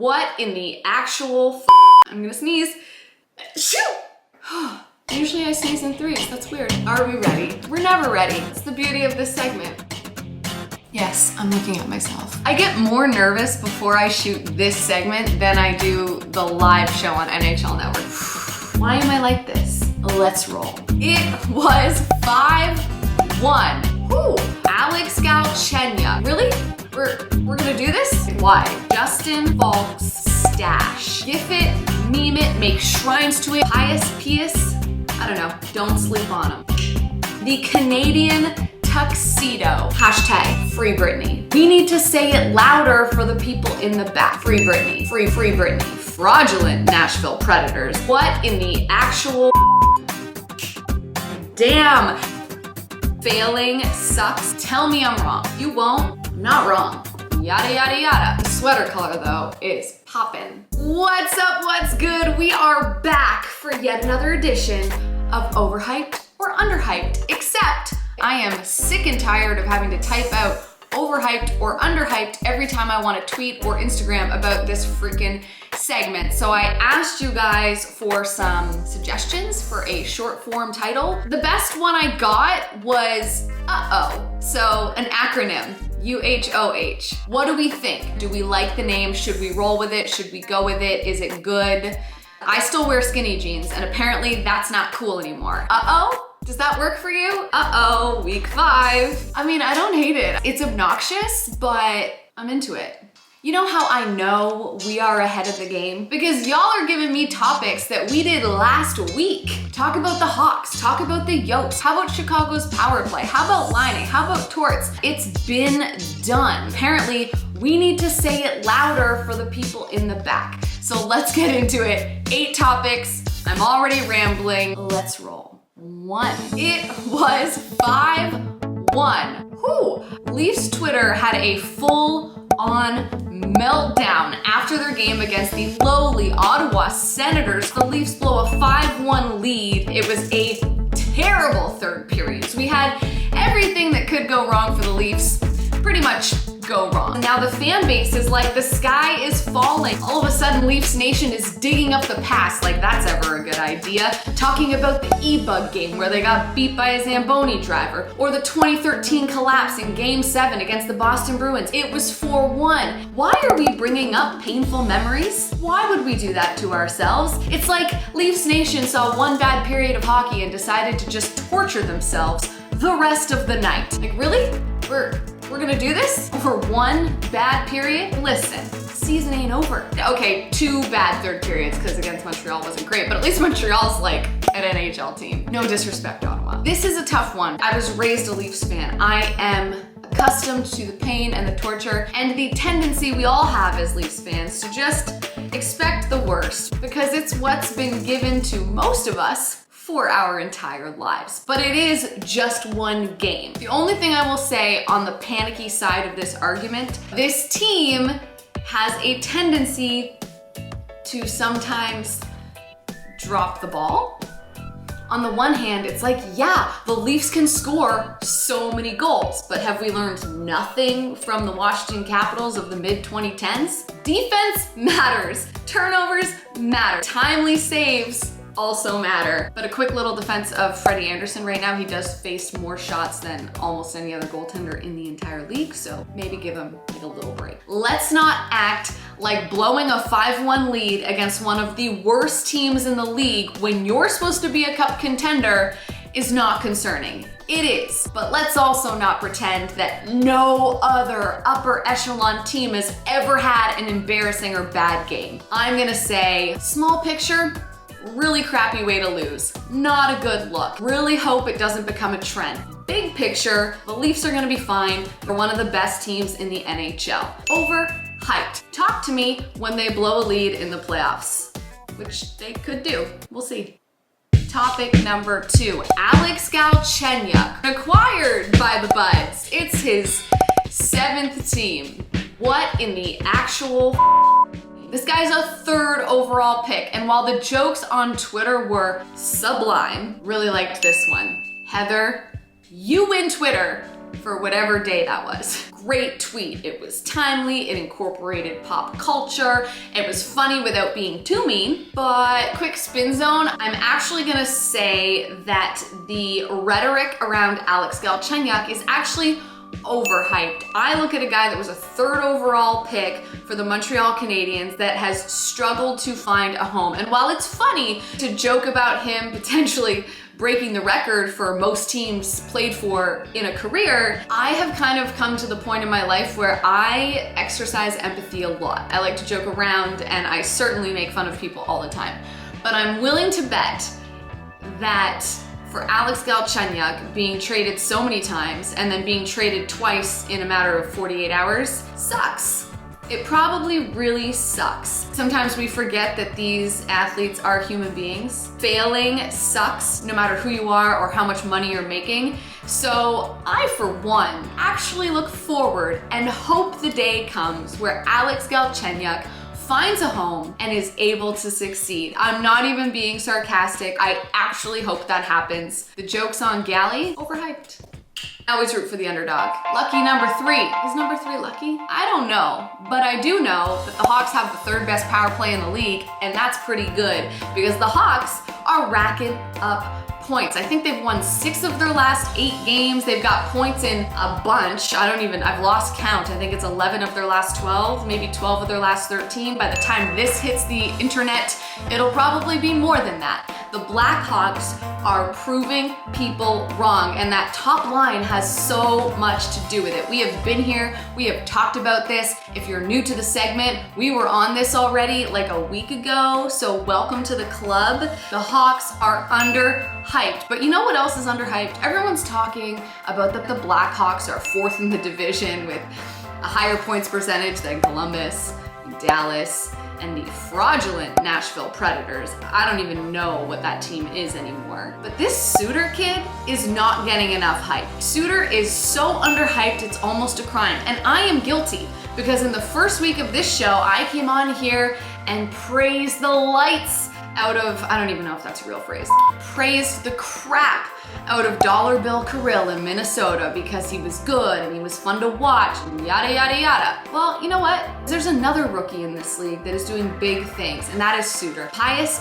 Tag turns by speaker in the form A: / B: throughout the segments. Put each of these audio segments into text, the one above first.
A: What in the actual I'm gonna sneeze. Shoot! Usually I sneeze in threes, that's weird. Are we ready? We're never ready. It's the beauty of this segment. Yes, I'm looking at myself. I get more nervous before I shoot this segment than I do the live show on NHL Network. Why am I like this? Let's roll. It was 5-1. Whew. Alex Galchenyuk. Really? We're gonna do this? Why? Justin Faulks STACHE. GIF it, meme it, make shrines to it. Pius, I don't know, don't sleep on him. The Canadian tuxedo. Hashtag free Britney. We need to say it louder for the people in the back. Free Britney. Free Britney. Fraudulent Nashville Predators. What in the actual damn? Failing sucks. Tell me I'm wrong. You won't. I'm not wrong. Yada, yada, yada. The sweater color though is poppin'. What's up? What's good? We are back for yet another edition of Overhyped or Underhyped, except I am sick and tired of having to type out overhyped or underhyped every time I want to tweet or Instagram about this freaking segment. So I asked you guys for some suggestions for a short form title. The best one I got was uh-oh. So an acronym, UHOH. What do we think? Do we like the name? Should we roll with it? Should we go with it? Is it good? I still wear skinny jeans and apparently that's not cool anymore. Uh-oh? Does that work for you? Uh-oh, week 5. I mean, I don't hate it. It's obnoxious, but I'm into it. You know how I know we are ahead of the game? Because y'all are giving me topics that we did last week. Talk about the Hawks, talk about the Yotes. How about Chicago's power play? How about lining? How about torts? It's been done. Apparently, we need to say it louder for the people in the back. So let's get into it. 8 topics. I'm already rambling. Let's roll. 1. It was 5-1. Whew. Leafs Twitter had a full-on meltdown after their game against the lowly Ottawa Senators. The Leafs blow a 5-1 lead. It was a terrible third period. So we had everything that could go wrong for the Leafs pretty much go wrong. Now the fan base is like, the sky is falling. All of a sudden, Leafs Nation is digging up the past like that's ever a good idea. Talking about the E-Bug game where they got beat by a Zamboni driver, or the 2013 collapse in Game 7 against the Boston Bruins. It was 4-1. Why are we bringing up painful memories? Why would we do that to ourselves? It's like Leafs Nation saw one bad period of hockey and decided to just torture themselves the rest of the night. Like, really? We're gonna do this over one bad period? Listen, season ain't over. Okay, 2 bad third periods, because against Montreal wasn't great, but at least Montreal's like an NHL team. No disrespect, Ottawa. This is a tough one. I was raised a Leafs fan. I am accustomed to the pain and the torture and the tendency we all have as Leafs fans to just expect the worst, because it's what's been given to most of us for our entire lives. But it is just one game. The only thing I will say on the panicky side of this argument, this team has a tendency to sometimes drop the ball. On the one hand, it's like, yeah, the Leafs can score so many goals, but have we learned nothing from the Washington Capitals of the mid-2010s? Defense matters. Turnovers matter. Timely saves also matter. But a quick little defense of Freddie Anderson right now, he does face more shots than almost any other goaltender in the entire league, so maybe give him like a little break. Let's not act like blowing a 5-1 lead against one of the worst teams in the league when you're supposed to be a cup contender is not concerning. It is, but let's also not pretend that no other upper echelon team has ever had an embarrassing or bad game. I'm gonna say, small picture, really crappy way to lose. Not a good look. Really hope it doesn't become a trend. Big picture, the Leafs are gonna be fine. They're one of the best teams in the NHL. Overhyped. Talk to me when they blow a lead in the playoffs, which they could do. We'll see. Topic number 2, Alex Galchenyuk, acquired by the Buds. It's his 7th team. What in the actual This guy's a 3rd overall pick, and while the jokes on Twitter were sublime, really liked this one. Heather, you win Twitter for whatever day that was. Great tweet. It was timely, it incorporated pop culture, it was funny without being too mean. But quick spin zone, I'm actually gonna say that the rhetoric around Alex Galchenyuk is actually overhyped. I look at a guy that was a 3rd overall pick for the Montreal Canadiens that has struggled to find a home. And while it's funny to joke about him potentially breaking the record for most teams played for in a career, I have kind of come to the point in my life where I exercise empathy a lot. I like to joke around and I certainly make fun of people all the time. But I'm willing to bet that for Alex Galchenyuk being traded so many times and then being traded twice in a matter of 48 hours sucks. It probably really sucks. Sometimes we forget that these athletes are human beings. Failing sucks no matter who you are or how much money you're making. So I, for one, actually look forward and hope the day comes where Alex Galchenyuk finds a home and is able to succeed. I'm not even being sarcastic. I actually hope that happens. The joke's on Gally, overhyped. I always root for the underdog. Lucky number 3. Is number 3 lucky? I don't know, but I do know that the Hawks have the 3rd best power play in the league, and that's pretty good because the Hawks are racking up points. I think they've won 6 of their last 8 games. They've got points in a bunch. I've lost count. I think it's 11 of their last 12, maybe 12 of their last 13. By the time this hits the internet, it'll probably be more than that. The Blackhawks are proving people wrong, and that top line has so much to do with it. We have been here, we have talked about this. If you're new to the segment, we were on this already like a week ago, so welcome to the club. The Hawks are underhyped, but you know what else is underhyped? Everyone's talking about that the Blackhawks are 4th in the division with a higher points percentage than Columbus, Dallas, and the fraudulent Nashville Predators. I don't even know what that team is anymore. But this Suter kid is not getting enough hype. Suter is so underhyped, it's almost a crime. And I am guilty because in the first week of this show, I came on here and praised the lights out of, I don't even know if that's a real phrase, praised the crap out of Dollar Bill Kirill in Minnesota because he was good and he was fun to watch and yada yada yada. Well, you know what? There's another rookie in this league that is doing big things, and that is Suter. Pius,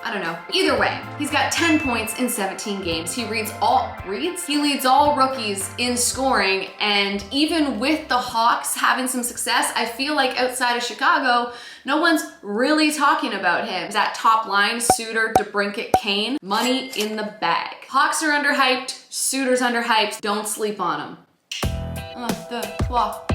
A: I don't know. Either way, he's got 10 points in 17 games. He leads all rookies in scoring, and even with the Hawks having some success, I feel like outside of Chicago, no one's really talking about him. That top line, Suter, DeBrincat, Kane, money in the bag. Hawks are underhyped, Suter's underhyped, don't sleep on him.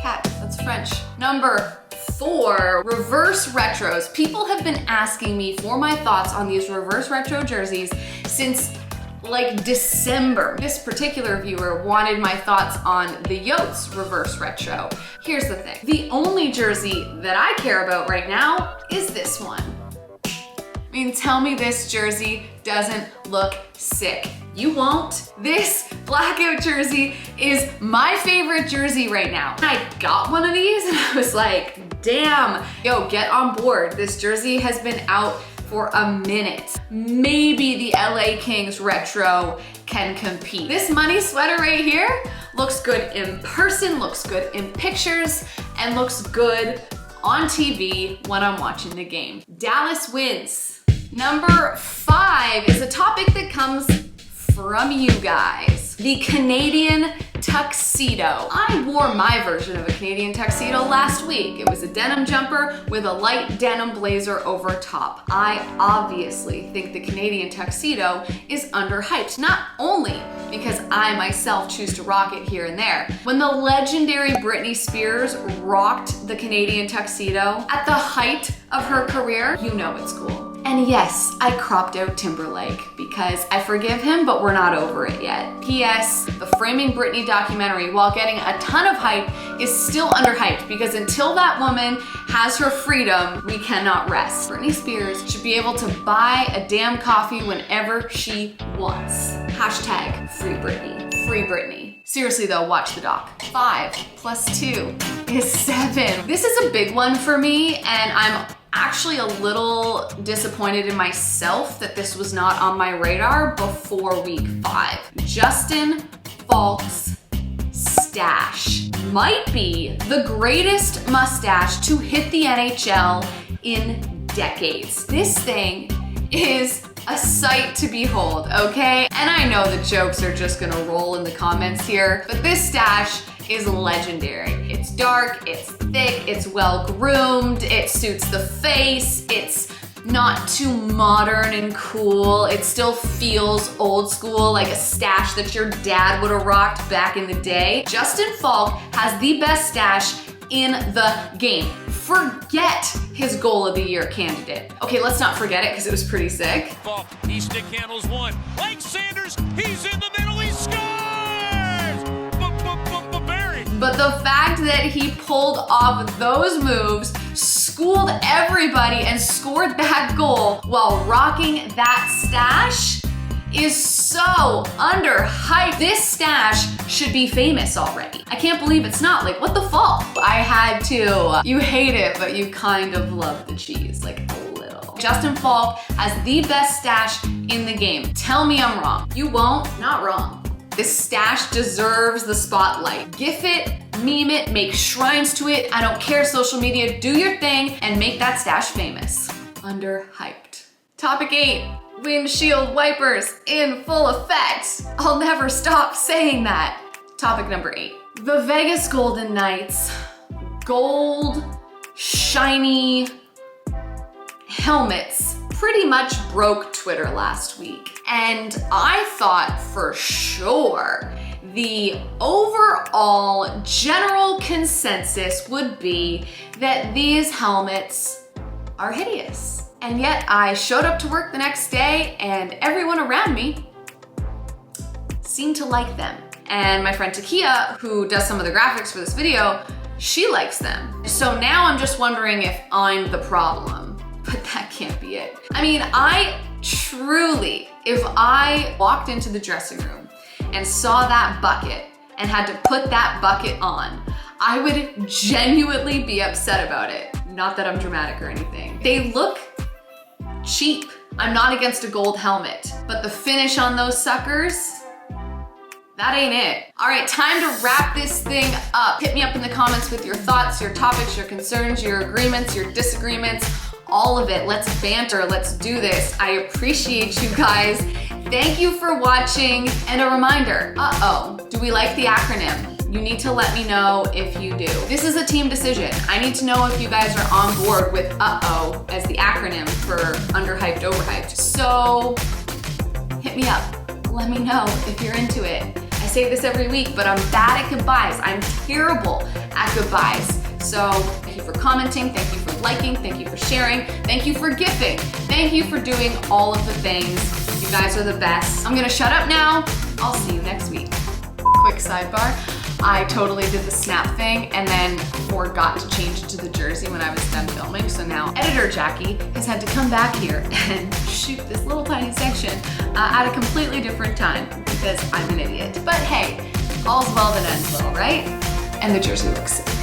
A: Cat, that's French. Number 4, reverse retros. People have been asking me for my thoughts on these reverse retro jerseys since like December. This particular viewer wanted my thoughts on the Yotes reverse retro. Here's the thing. The only jersey that I care about right now is this one. I mean, tell me this jersey doesn't look sick. You won't. This blackout jersey is my favorite jersey right now. I got one of these and I was like, damn, yo, get on board. This jersey has been out for a minute. Maybe the LA Kings retro can compete. This money sweater right here looks good in person, looks good in pictures, and looks good on TV when I'm watching the game. Dallas wins. Number 5 is a topic that comes from you guys. The Canadian tuxedo. I wore my version of a Canadian tuxedo last week. It was a denim jumper with a light denim blazer over top. I obviously think the Canadian tuxedo is underhyped, not only because I myself choose to rock it here and there. When the legendary Britney Spears rocked the Canadian tuxedo at the height of her career, you know it's cool. And yes, I cropped out Timberlake because I forgive him, but we're not over it yet. P.S. The Framing Britney documentary, while getting a ton of hype, is still underhyped because until that woman has her freedom, we cannot rest. Britney Spears should be able to buy a damn coffee whenever she wants. Hashtag free Britney. Free Britney. Seriously though, watch the doc. 5 + 2 is 7. This is a big one for me, and I'm actually a little disappointed in myself that this was not on my radar before week 5. Justin Faulks mustache might be the greatest mustache to hit the NHL in decades. This thing is a sight to behold, okay? And I know the jokes are just gonna roll in the comments here, but this stash is legendary. It's dark, it's thick, it's well groomed, it suits the face, it's not too modern and cool. It still feels old school, like a stash that your dad would have rocked back in the day. Justin Faulk has the best stash in the game. Forget his goal of the year candidate. Okay, let's not forget it because it was pretty sick.
B: Faulk, he stick handles one. Blake Sanders, he's in the middle, he scores!
A: But the fact that he pulled off those moves, schooled everybody, and scored that goal while rocking that stash is so underhyped. This stash should be famous already. I can't believe it's not. Like, what the fuck? I had to. You hate it, but you kind of love the cheese, like a little. Justin Faulk has the best stash in the game. Tell me I'm wrong. You won't? Not wrong. This stash deserves the spotlight. GIF it, meme it, make shrines to it. I don't care, social media, do your thing and make that stash famous. Underhyped. Topic 8, windshield wipers in full effect. I'll never stop saying that. Topic number 8, the Vegas Golden Knights gold, shiny helmets pretty much broke Twitter last week. And I thought for sure the overall general consensus would be that these helmets are hideous. And yet I showed up to work the next day and everyone around me seemed to like them. And my friend Takia, who does some of the graphics for this video, she likes them. So now I'm just wondering if I'm the problem. But that can't be it. I mean, I truly, if I walked into the dressing room and saw that bucket and had to put that bucket on, I would genuinely be upset about it. Not that I'm dramatic or anything. They look cheap. I'm not against a gold helmet, but the finish on those suckers, that ain't it. All right, time to wrap this thing up. Hit me up in the comments with your thoughts, your topics, your concerns, your agreements, your disagreements, all of it. Let's banter, let's do this. I appreciate you guys. Thank you for watching. And a reminder, do we like the acronym? You need to let me know if you do. This is a team decision. I need to know if you guys are on board with as the acronym for underhyped, overhyped. So hit me up. Let me know if you're into it. I say this every week, but I'm bad at goodbyes. I'm terrible at goodbyes. So thank you for commenting, thank you for liking, thank you for sharing, thank you for gifting, thank you for doing all of the things. You guys are the best. I'm gonna shut up now. I'll see you next week. Quick sidebar, I totally did the snap thing and then forgot to change it to the jersey when I was done filming. So now editor Jackie has had to come back here and shoot this little tiny section at a completely different time because I'm an idiot. But hey, all's well that ends well, right? And the jersey looks sick.